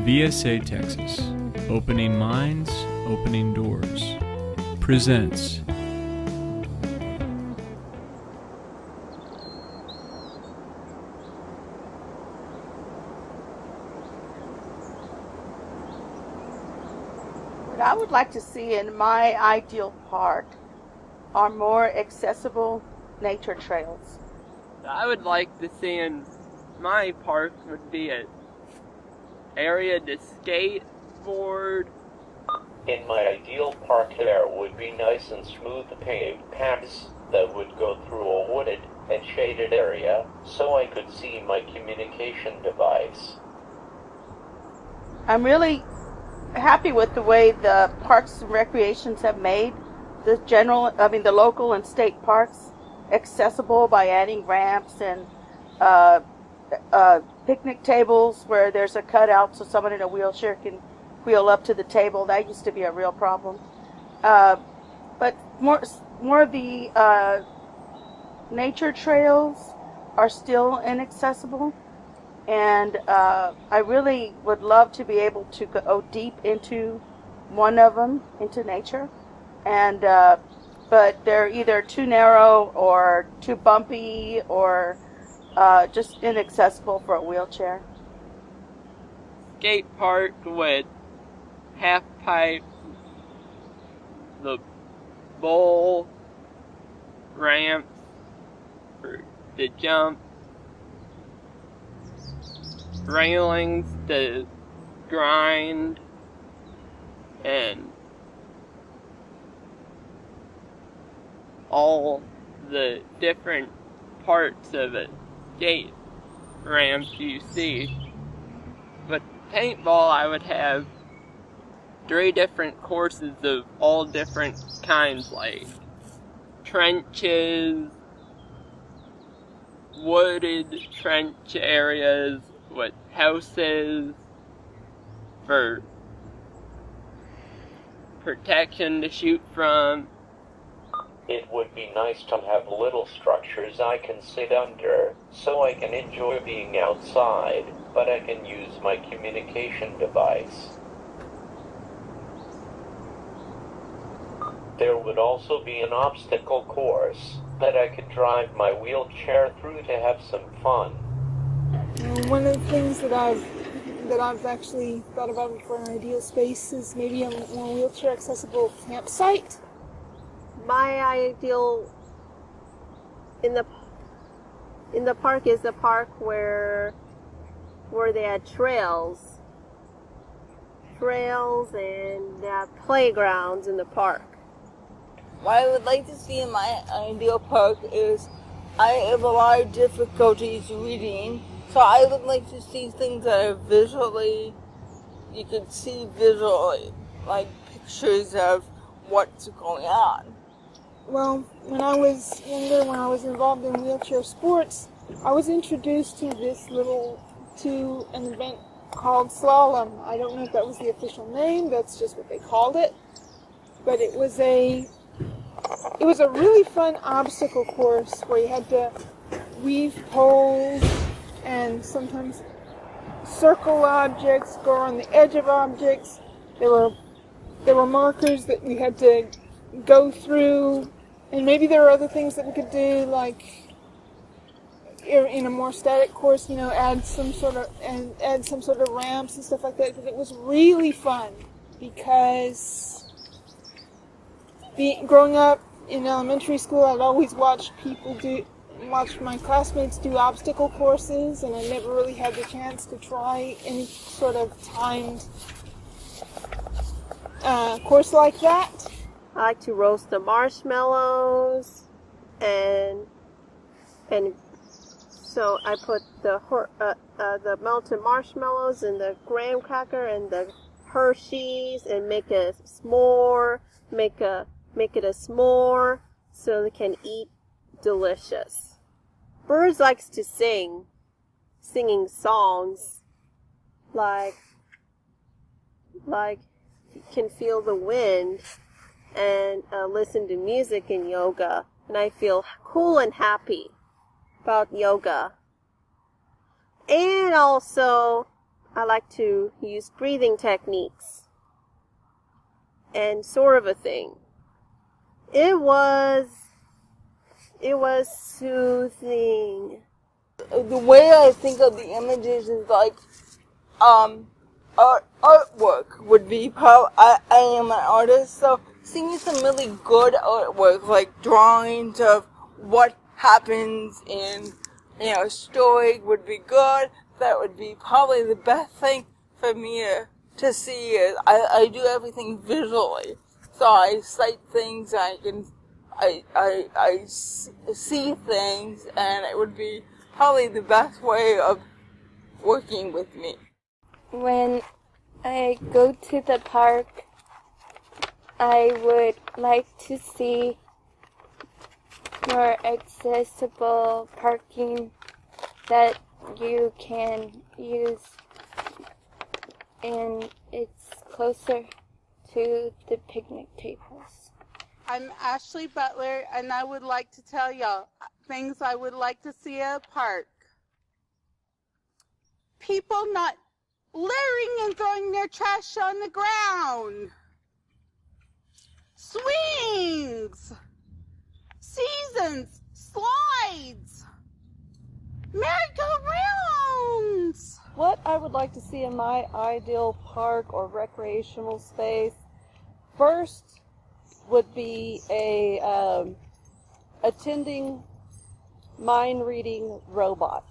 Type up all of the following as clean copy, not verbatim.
VSA Texas Opening Minds, Opening Doors presents What I would like to see in my ideal park are more accessible nature trails. I would like to see in my park would be an area to skateboard. In my ideal park there would be nice and smooth paved paths that would go through a wooded and shaded area so I could see my communication device. I'm really happy with the way the Parks and Recreations have made the local and state parks accessible by adding ramps and picnic tables where there's a cutout so someone in a wheelchair can wheel up to the table. That used to be a real problem. But more of the nature trails are still inaccessible. And I really would love to be able to go deep into one of them, into nature. And but they're either too narrow or too bumpy or just inaccessible for a wheelchair. Skate park with half pipe, the bowl ramps for the jump, railings to grind, and all the different parts of a skate ramp you see. But paintball, I would have 3 different courses of all different kinds, like trenches, wooded trench areas with houses for protection to shoot from. It would be nice to have little structures I can sit under so I can enjoy being outside, but I can use my communication device. There would also be an obstacle course that I could drive my wheelchair through to have some fun. One of the things that I've actually thought about for an ideal space is maybe a more wheelchair accessible campsite. My ideal in the park is the park where they had trails and they have playgrounds in the park. What I would like to see in my ideal park is I have a lot of difficulties reading, so I would like to see things that are you could see visually, like pictures of what's going on. Well, when I was younger, when I was involved in wheelchair sports, I was introduced to an event called slalom. I don't know if that was the official name, that's just what they called it. But it was a really fun obstacle course where you had to weave poles and sometimes circle objects, go on the edge of objects. There were markers that we had to go through, and maybe there were other things that we could do, like in a more static course, add some sort of ramps and stuff like that. But it was really fun because growing up in elementary school, I'd always watch my classmates do obstacle courses, and I never really had the chance to try any sort of timed course like that. I like to roast the marshmallows, and so I put the melted marshmallows in the graham cracker and the Hershey's and make it a s'more so they can eat delicious. Birds likes to singing songs like you can feel the wind and listen to music in yoga, and I feel cool and happy about yoga. And also I like to use breathing techniques and sort of a thing. It was soothing. The way I think of the images is like, artwork would be I am an artist, so seeing some really good artwork, like drawings of what happens in, a story would be good. That would be probably the best thing for me to see. Is I do everything visually, so I sight things, I see things, and it would be probably the best way of working with me. When I go to the park, I would like to see more accessible parking that you can use, and it's closer to the picnic tables. I'm Ashley Butler, and I would like to tell y'all things I would like to see at a park. People not littering and throwing their trash on the ground. Swings, seasons, slides, merry-go-rounds. What I would like to see in my ideal park or recreational space, first would be a attending mind-reading robot.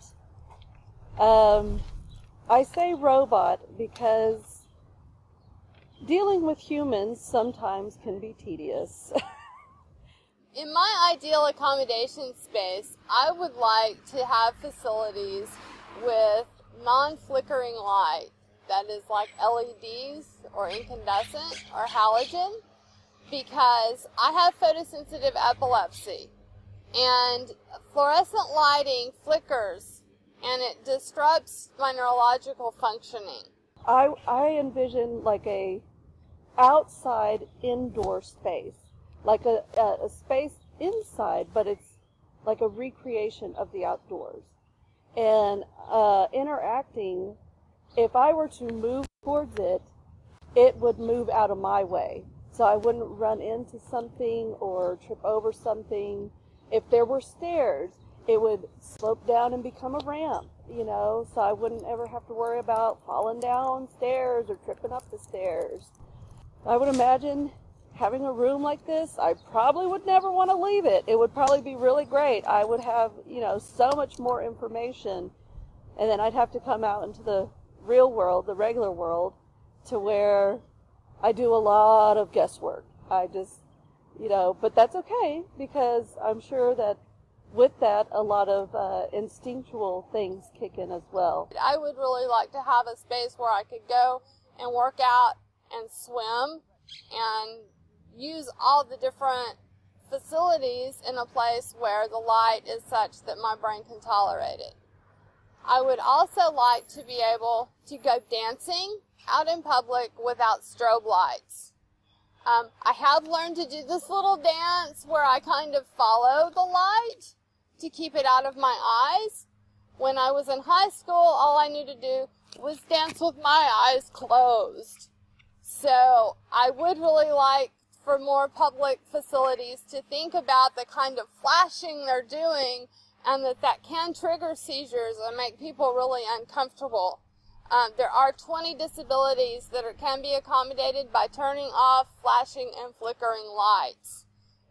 I say robot because dealing with humans sometimes can be tedious. In my ideal accommodation space, I would like to have facilities with non-flickering light, that is like LEDs or incandescent or halogen, because I have photosensitive epilepsy, and fluorescent lighting flickers and it disrupts my neurological functioning. I envision like a outside indoor space, like a space inside, but it's like a recreation of the outdoors. And interacting, if I were to move towards it, it would move out of my way. So I wouldn't run into something or trip over something. If there were stairs, it would slope down and become a ramp, so I wouldn't ever have to worry about falling down stairs or tripping up the stairs. I would imagine having a room like this, I probably would never want to leave it. It would probably be really great. I would have, so much more information, and then I'd have to come out into the real world, the regular world, to where I do a lot of guesswork. I just, but that's okay, because I'm sure that with that, a lot of instinctual things kick in as well. I would really like to have a space where I could go and work out and swim and use all the different facilities in a place where the light is such that my brain can tolerate it. I would also like to be able to go dancing out in public without strobe lights. I have learned to do this little dance where I kind of follow the light to keep it out of my eyes. When I was in high school, all I knew to do was dance with my eyes closed. So I would really like for more public facilities to think about the kind of flashing they're doing, and that can trigger seizures and make people really uncomfortable. There are 20 disabilities that can be accommodated by turning off flashing and flickering lights,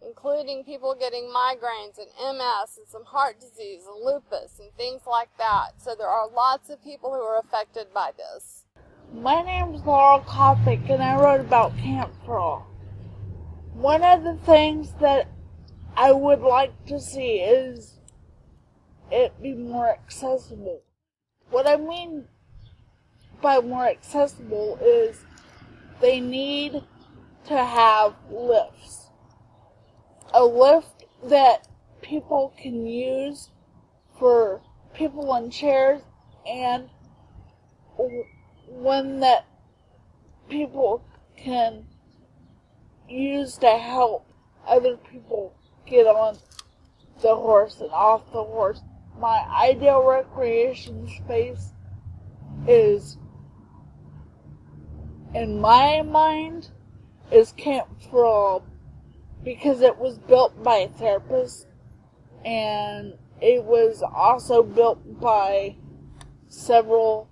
including people getting migraines and MS and some heart disease and lupus and things like that. So there are lots of people who are affected by this. My name's Laurel Kopic, and I wrote about Camp Pearl. One of the things that I would like to see is it be more accessible. What I mean by more accessible is they need to have lifts. A lift that people can use for people in chairs, and one that people can use to help other people get on the horse and off the horse. My ideal recreation space is in my mind, is Camp for All, because it was built by a therapist, and it was also built by several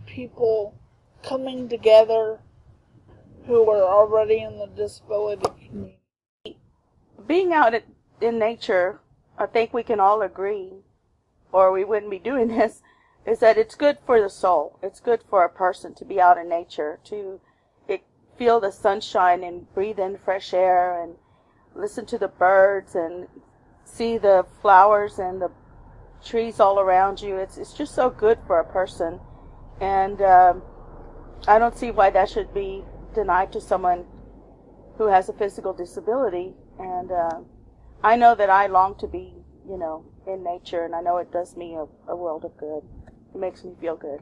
people coming together who were already in the disability community. Being out in nature, I think we can all agree, or we wouldn't be doing this, is that it's good for the soul. It's good for a person to be out in nature, to feel the sunshine and breathe in fresh air and listen to the birds and see the flowers and the trees all around you. It's just so good for a person. And I don't see why that should be denied to someone who has a physical disability. And I know that I long to be, in nature, and I know it does me a world of good. It makes me feel good.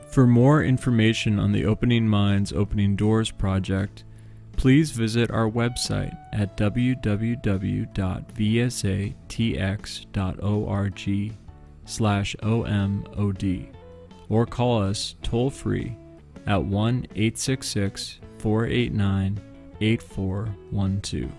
For more information on the Opening Minds, Opening Doors project, please visit our website at www.vsatx.org/OMOD or call us toll-free at 1-866-489-8412.